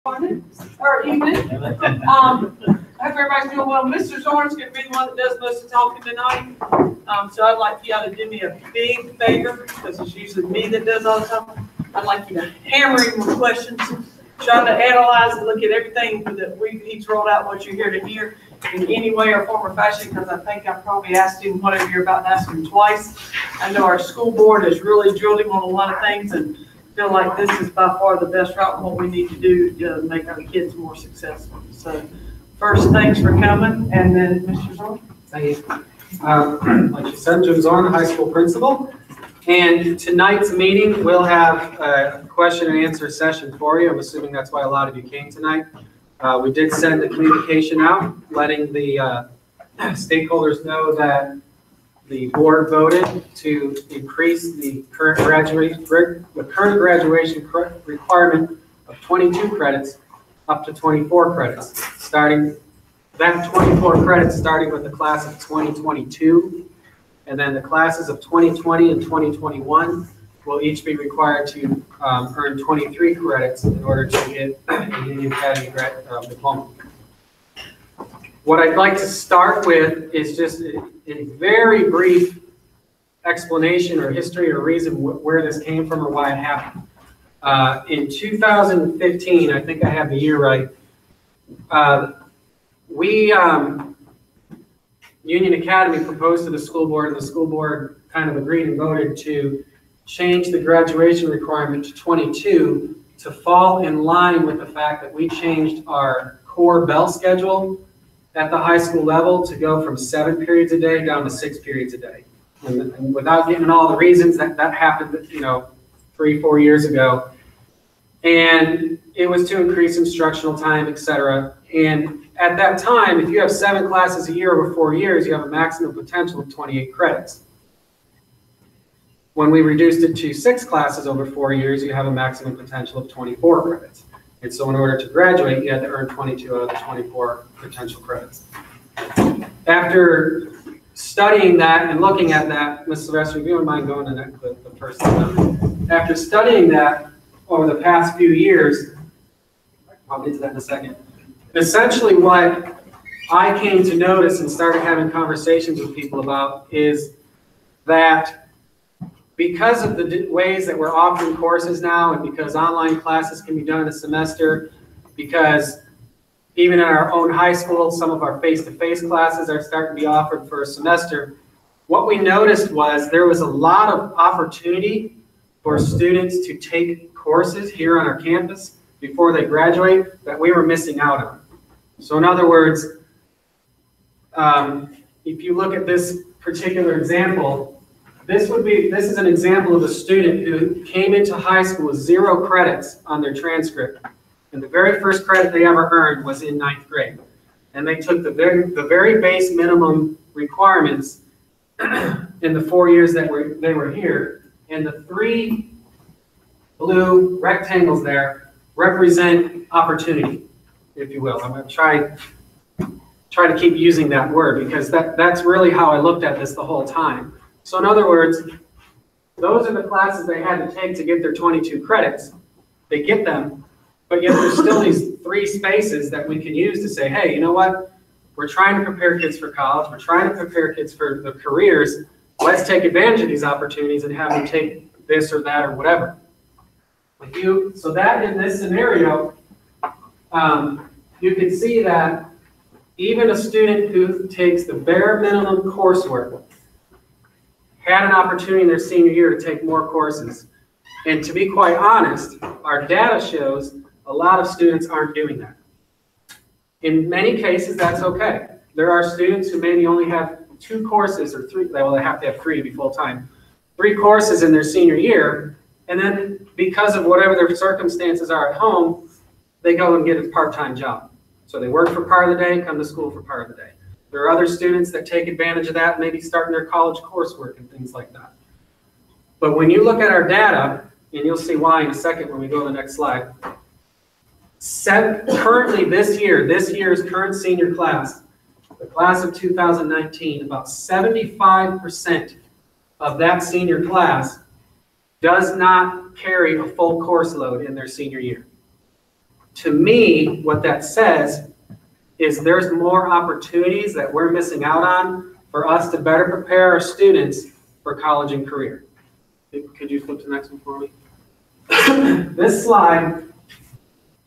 Morning or evening. I hope everybody's doing well. Mr. Zorn's going to be the one that does most of the talking tonight. So I'd like you to do me a big favor, because it's usually me that does all the talking. I'd like you to hammer him with questions, trying to analyze and look at everything that he's rolled out, what you're here to hear in any way or form or fashion, because I think I've probably asked him whatever you're about to ask him twice. I know our school board has really drilled him on a lot of things, and feel like this is by far the best route and what we need to do to make our kids more successful. So first, thanks for coming, and then Mr. Zorn. Thank you. Like you said, Jim Zorn, high school principal. And tonight's meeting, we'll have a question and answer session for you. I'm assuming that's why a lot of you came tonight. We did send a communication out letting the stakeholders know that the board voted to increase the current graduation requirement of 22 credits up to 24 credits, starting that 24 credits starting with the class of 2022, and then the classes of 2020 and 2021 will each be required to earn 23 credits in order to get a Union Academy diploma. What I'd like to start with is just a very brief explanation or history or reason where this came from or why it happened. In 2015, I think I have the year right, Union Academy proposed to the school board, and the school board kind of agreed and voted to change the graduation requirement to 22 to fall in line with the fact that we changed our core bell schedule at the high school level to go from 7 periods a day down to 6 periods a day. And without getting all the reasons, that happened, 3-4 years ago. And it was to increase instructional time, etc. And at that time, if you have 7 classes a year over 4 years, you have a maximum potential of 28 credits. When we reduced it to 6 classes over 4 years, you have a maximum potential of 24 credits. And so in order to graduate, you had to earn 22 out of the 24 potential credits. After studying that and looking at that, Ms. Sylvester, if you wouldn't mind going to the first slide. After studying that over the past few years, I'll get to that in a second. Essentially what I came to notice and started having conversations with people about is that because of the ways that we're offering courses now, and because online classes can be done in a semester, because even in our own high school, some of our face-to-face classes are starting to be offered for a semester, what we noticed was there was a lot of opportunity for students to take courses here on our campus before they graduate that we were missing out on. So in other words, if you look at this particular example, this is an example of a student who came into high school with 0 credits on their transcript. And the very first credit they ever earned was in 9th grade. And they took the very base minimum requirements in the 4 years that they were here. And the 3 blue rectangles there represent opportunity, if you will. I'm going to try to keep using that word, because that's really how I looked at this the whole time. So in other words, those are the classes they had to take to get their 22 credits. They get them, but yet there's still these 3 spaces that we can use to say, hey, you know what? We're trying to prepare kids for college. We're trying to prepare kids for the careers. Let's take advantage of these opportunities and have them take this or that or whatever. So that in this scenario, you can see that even a student who takes the bare minimum coursework had an opportunity in their senior year to take more courses. And to be quite honest, our data shows a lot of students aren't doing that. In many cases, that's okay. There are students who maybe only have 2 courses or 3, well, they have to have 3 to be full-time, 3 courses in their senior year, and then because of whatever their circumstances are at home, they go and get a part-time job. So they work for part of the day, come to school for part of the day. There are other students that take advantage of that, maybe starting their college coursework and things like that. But when you look at our data, and you'll see why in a second when we go to the next slide, currently this year's current senior class, the class of 2019, about 75% of that senior class does not carry a full course load in their senior year. To me, what that says is there's more opportunities that we're missing out on for us to better prepare our students for college and career. Could you flip to the next one for me? This slide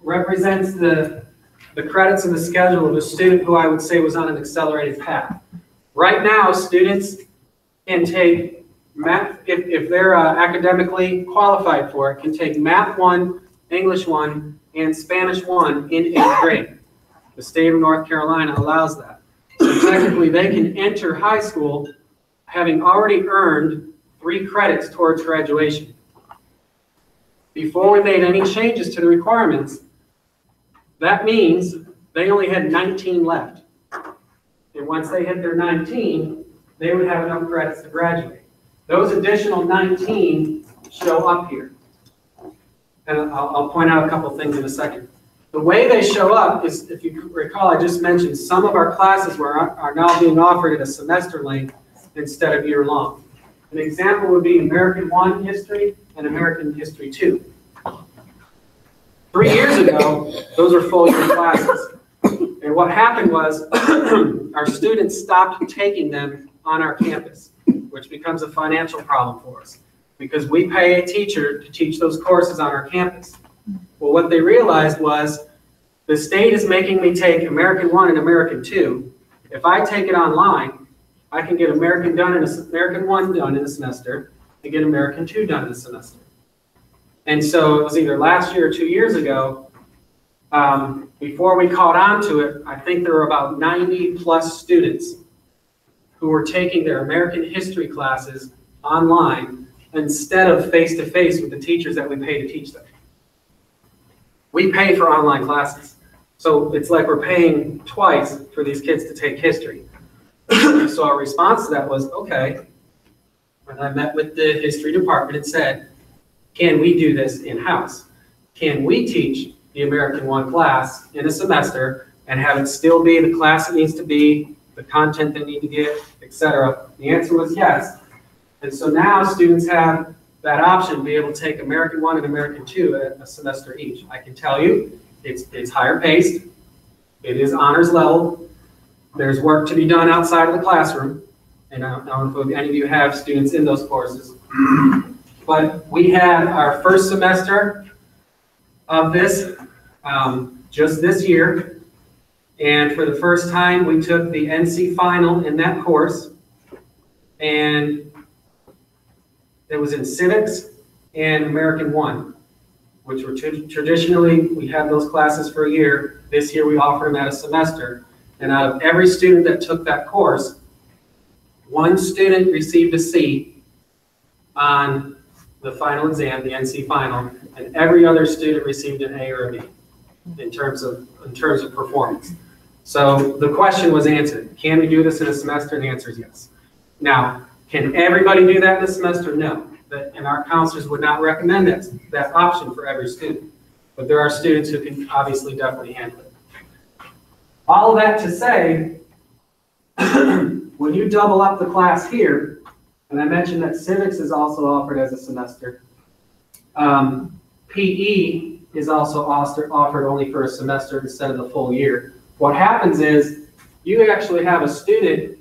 represents the credits in the schedule of a student who I would say was on an accelerated path. Right now, students can take math, if they're academically qualified for it, can take Math 1, English 1, and Spanish 1 in 8th grade. The state of North Carolina allows that. So technically, they can enter high school having already earned 3 credits towards graduation. Before we made any changes to the requirements, that means they only had 19 left. And once they hit their 19, they would have enough credits to graduate. Those additional 19 show up here. And I'll point out a couple things in a second. The way they show up is, if you recall, I just mentioned some of our classes are now being offered at a semester length instead of year long. An example would be American 1 History and American History 2. 3 years ago, those were full year classes. And what happened was our students stopped taking them on our campus, which becomes a financial problem for us because we pay a teacher to teach those courses on our campus. Well, what they realized was the state is making me take American 1 and American 2. If I take it online, I can get American 1 done in a semester and get American 2 done in a semester. And so it was either last year or 2 years ago, before we caught on to it, I think there were about 90 plus students who were taking their American history classes online instead of face-to-face with the teachers that we pay to teach them. We pay for online classes. So it's like we're paying twice for these kids to take history. So our response to that was, okay. And I met with the history department and said, can we do this in-house? Can we teach the American 1 class in a semester and have it still be the class it needs to be, the content they need to get, etc.? The answer was yes. And so now students have that option to be able to take American 1 and American 2 at a semester each. I can tell you, it's higher paced, it is honors level, there's work to be done outside of the classroom, and I don't know if any of you have students in those courses. But we had our first semester of this just this year, and for the first time we took the NC final in that course, and it was in civics and American 1, which were traditionally, we had those classes for a year. This year we offered them at a semester, and out of every student that took that course, 1 student received a C on the final exam, the NC final, and every other student received an A or a B in terms of performance. So the question was answered. Can we do this in a semester? And the answer is yes. Now, can everybody do that in a semester? No. And our counselors would not recommend that option for every student. But there are students who can obviously definitely handle it. All of that to say, when you double up the class here, and I mentioned that civics is also offered as a semester, PE is also offered only for a semester instead of the full year. What happens is you actually have a student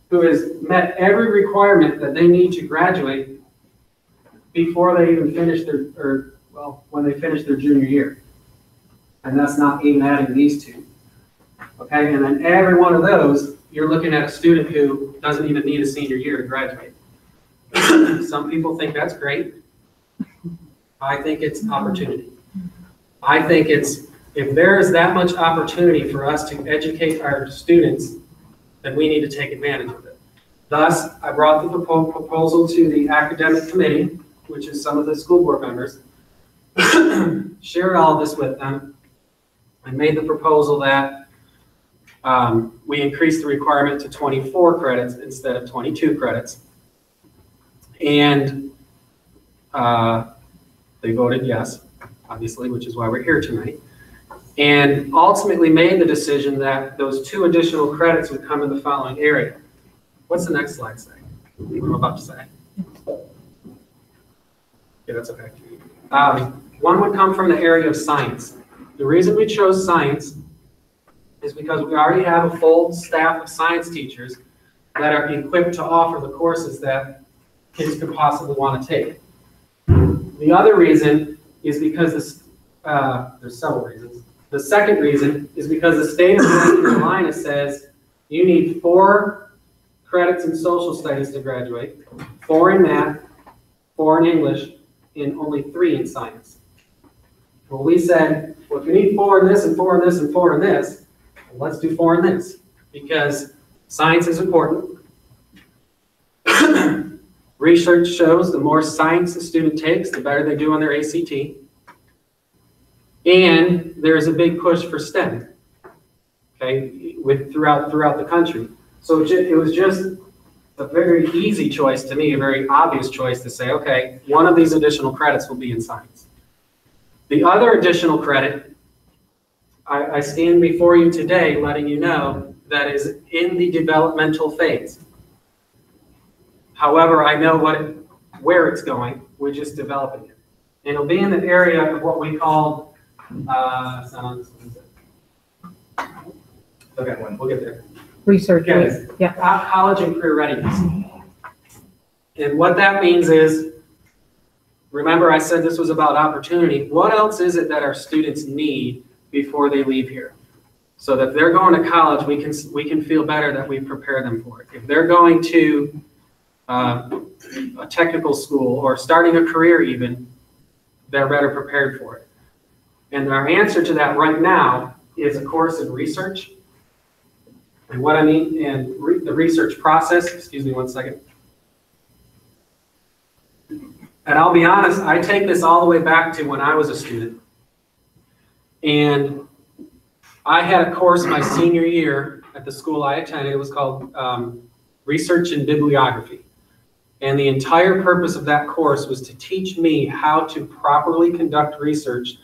who has met every requirement that they need to graduate before they even finish when they finish their junior year. And that's not even adding these two. Okay, and then every one of those, you're looking at a student who doesn't even need a senior year to graduate. Some people think that's great. I think it's opportunity. I think if there is that much opportunity for us to educate our students, then we need to take advantage of it. Thus, I brought the proposal to the academic committee, which is some of the school board members, shared all this with them, and made the proposal that we increase the requirement to 24 credits instead of 22 credits. And they voted yes, obviously, which is why we're here tonight. And ultimately made the decision that those 2 additional credits would come in the following area. What's the next slide say? What I'm about to say. Yeah, that's okay. One would come from the area of science. The reason we chose science is because we already have a full staff of science teachers that are equipped to offer the courses that kids could possibly want to take. The other reason is because there's several reasons. The second reason is because the state of North Carolina says you need 4 credits in social studies to graduate, 4 in math, 4 in English, and only 3 in science. Well, we said, well, if you need 4 in this and 4 in this and 4 in this, well, let's do 4 in this, because science is important. Research shows the more science a student takes, the better they do on their ACT. And there's a big push for STEM, okay, throughout the country. So it was just a very easy choice to me, a very obvious choice to say, okay, one of these additional credits will be in science. The other additional credit, I stand before you today letting you know that is in the developmental phase. However, I know where it's going. We're just developing it. And it'll be in the area of what we call, okay, we'll get there. Research, Okay. yeah. College and career readiness. And what that means is, remember I said this was about opportunity. What else is it that our students need before they leave here? So that if they're going to college, we can feel better that we prepare them for it. If they're going to a technical school or starting a career even, they're better prepared for it. And our answer to that right now is a course in research. And what I mean, and the research process, excuse me one second. And I'll be honest, I take this all the way back to when I was a student. And I had a course my senior year at the school I attended. It was called Research and Bibliography. And the entire purpose of that course was to teach me how to properly conduct research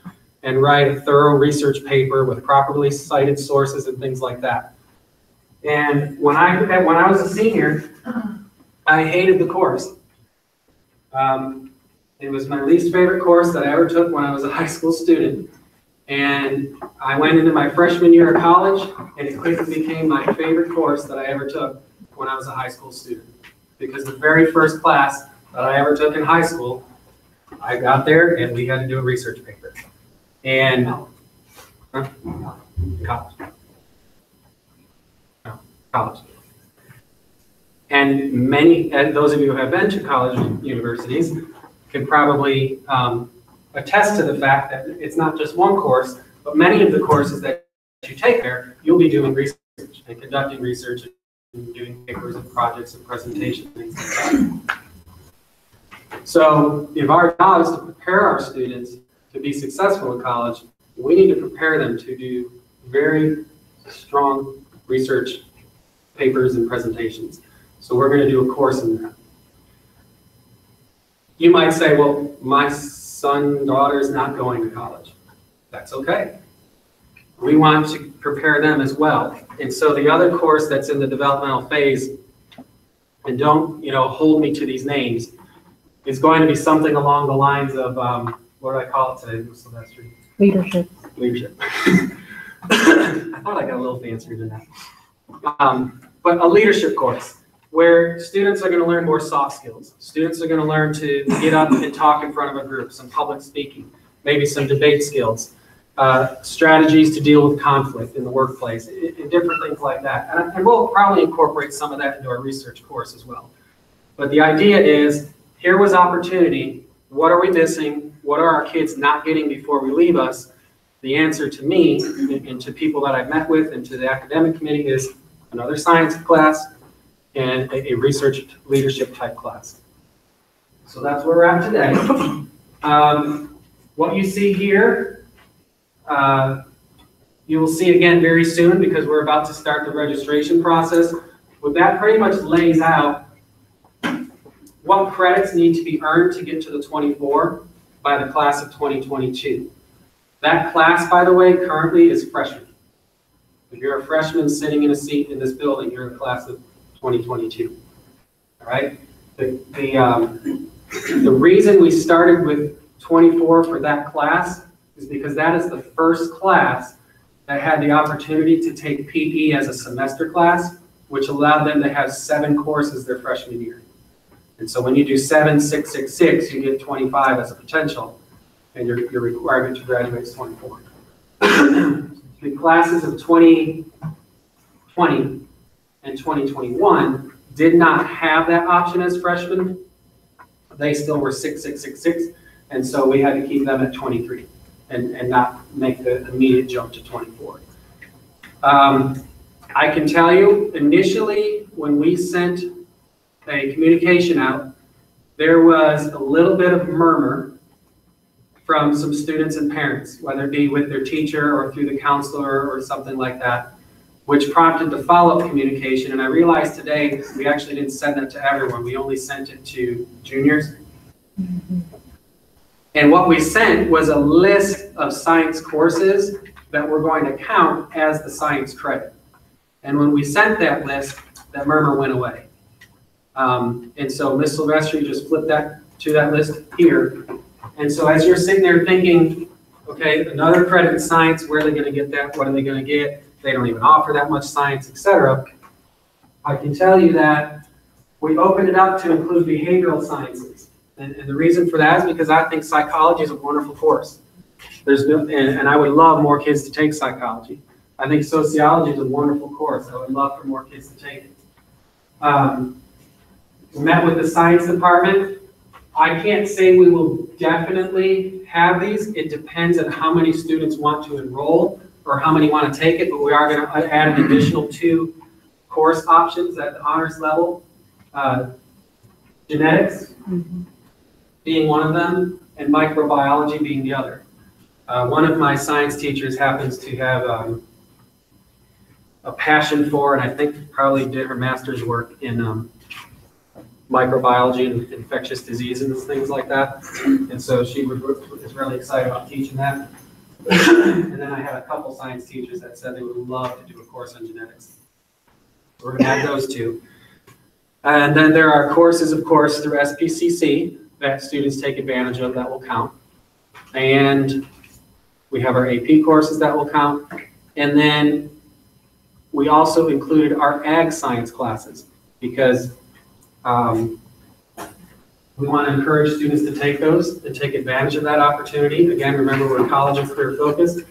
and write a thorough research paper with properly cited sources and things like that. And when I was a senior, I hated the course. It was my least favorite course that I ever took when I was a high school student. And I went into my freshman year of college, and it quickly became my favorite course that I ever took when I was a high school student. Because the very first class that I ever took in high school, I got there and we had to do a research paper. And college. No, college. And those of you who have been to college universities can probably attest to the fact that it's not just one course, but many of the courses that you take there, you'll be doing research and conducting research and doing papers and projects and presentations and things like that. So if our job is to prepare our students to be successful in college, we need to prepare them to do very strong research papers and presentations. So we're going to do a course in that. You might say, well, my son, daughter is not going to college. That's okay. We want to prepare them as well. And so the other course that's in the developmental phase, and don't hold me to these names, is going to be something along the lines of, what do I call it today, Sylvester? Leadership. Leadership. I thought I got a little fancier than that. But a leadership course where students are going to learn more soft skills. Students are going to learn to get up and talk in front of a group, some public speaking, maybe some debate skills, strategies to deal with conflict in the workplace, and different things like that. And we'll probably incorporate some of that into our research course as well. But the idea is, here was opportunity. What are we missing? What are our kids not getting before we leave us? The answer to me and to people that I've met with and to the academic committee is another science class and a research leadership type class. So that's where we're at today. What you see here, you will see again very soon because we're about to start the registration process. What that pretty much lays out what credits need to be earned to get to the 24 by the class of 2022. That class, by the way, currently is freshman. If you're a freshman sitting in a seat in this building, you're in the class of 2022. All right? The reason we started with 24 for that class is is because that is the first class that had the opportunity to take PE as a semester class, which allowed them to have 7 courses their freshman year. And so when you do 7, 6, 6, 6, you get 25 as a potential, and your requirement to graduate is 24. The classes of 2020 and 2021 did not have that option as freshmen. They still were 6, 6, 6, 6, and so we had to keep them at 23 and not make the immediate jump to 24. I can tell you, initially, when we sent a communication out, there was a little bit of murmur from some students and parents, whether it be with their teacher or through the counselor or something like that, which prompted the follow-up communication. And I realized today we actually didn't send that to everyone. We only sent it to juniors. And what we sent was a list of science courses that we're going to count as the science credit. And when we sent that list, that murmur went away. And so Ms. Silvestri just flipped that to that list here. And so as you're sitting there thinking, okay, another credit in science, where are they going to get that? What are they going to get? They don't even offer that much science, etc. I can tell you that we opened it up to include behavioral sciences. And the reason for that is because I think psychology is a wonderful course. There's no, and I would love more kids to take psychology. I think sociology is a wonderful course. I would love for more kids to take it. Met with the science department. I can't say we will definitely have these. It depends on how many students want to enroll or how many want to take it, but we are going to add an additional 2 course options at the honors level. Genetics being one of them, and microbiology being the other. One of my science teachers happens to have a passion for, and I think probably did her master's work in microbiology and infectious diseases and things like that. And so she is really excited about teaching that. And then I had a couple science teachers that said they would love to do a course on genetics. So we're going to add those 2. And then there are courses, of course, through SPCC that students take advantage of that will count. And we have our AP courses that will count. And then we also included our ag science classes because we want to encourage students to take those and take advantage of that opportunity. Again, remember, we're college and career focused.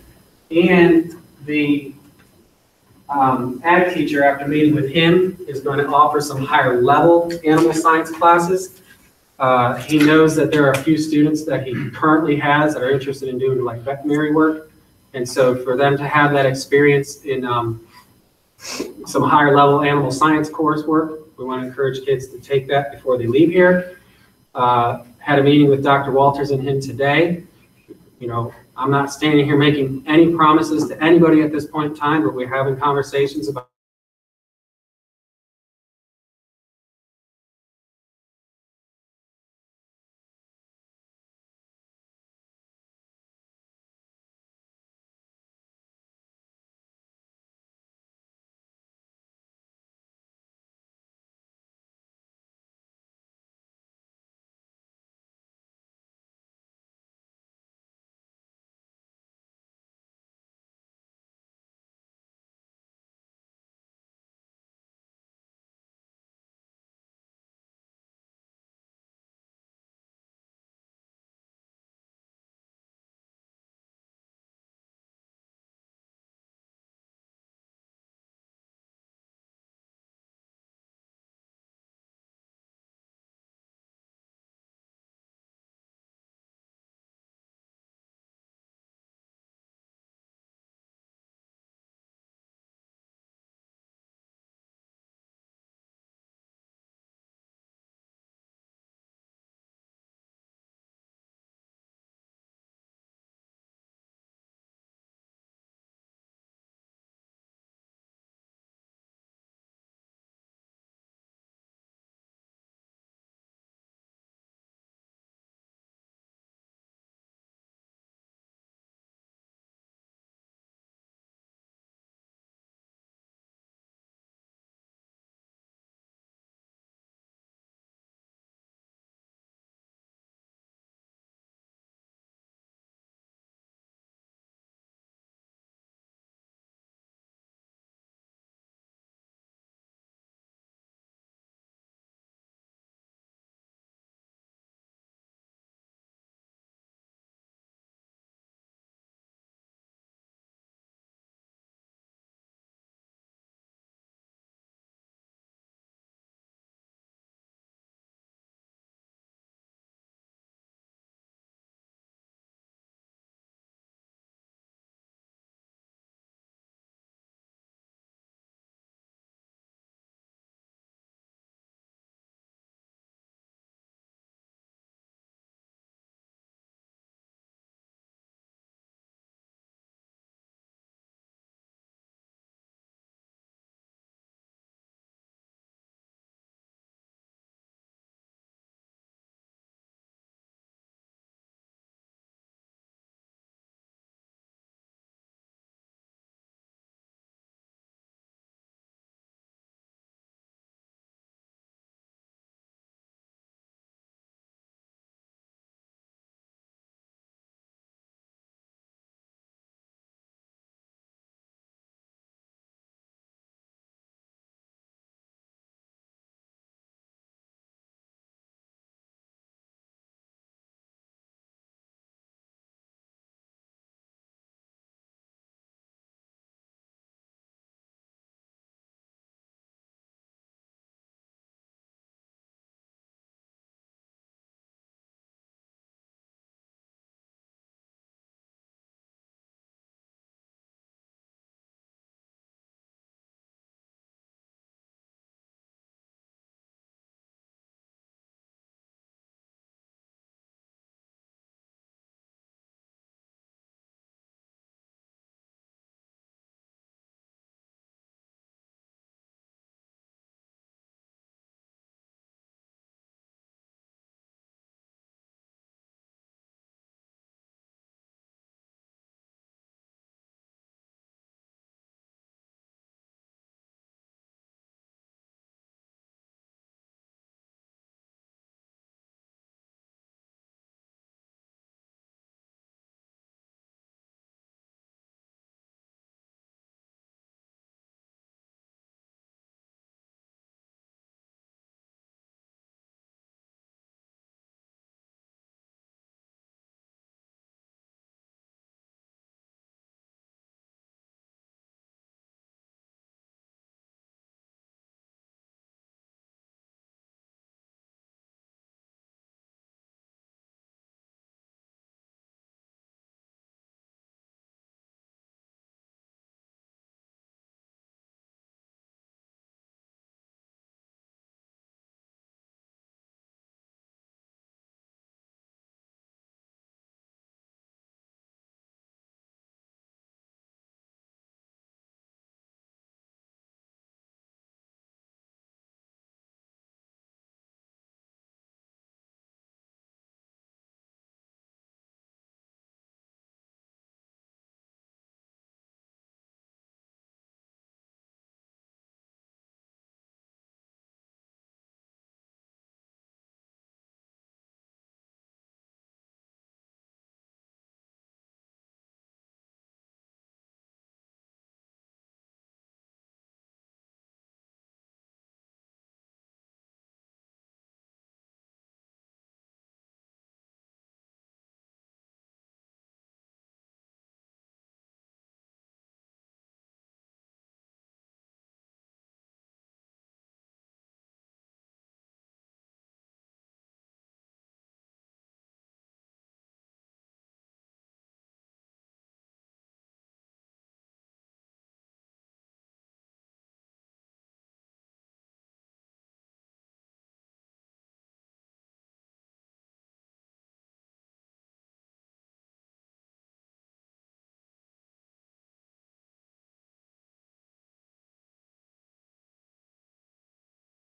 And the ag teacher, after meeting with him, is going to offer some higher level animal science classes. He knows that there are a few students that he currently has that are interested in doing like veterinary work. And so for them to have that experience in some higher level animal science coursework, we want to encourage kids to take that before they leave here. Had a meeting with Dr. Walters and him today. You know, I'm not standing here making any promises to anybody at this point in time, but we're having conversations about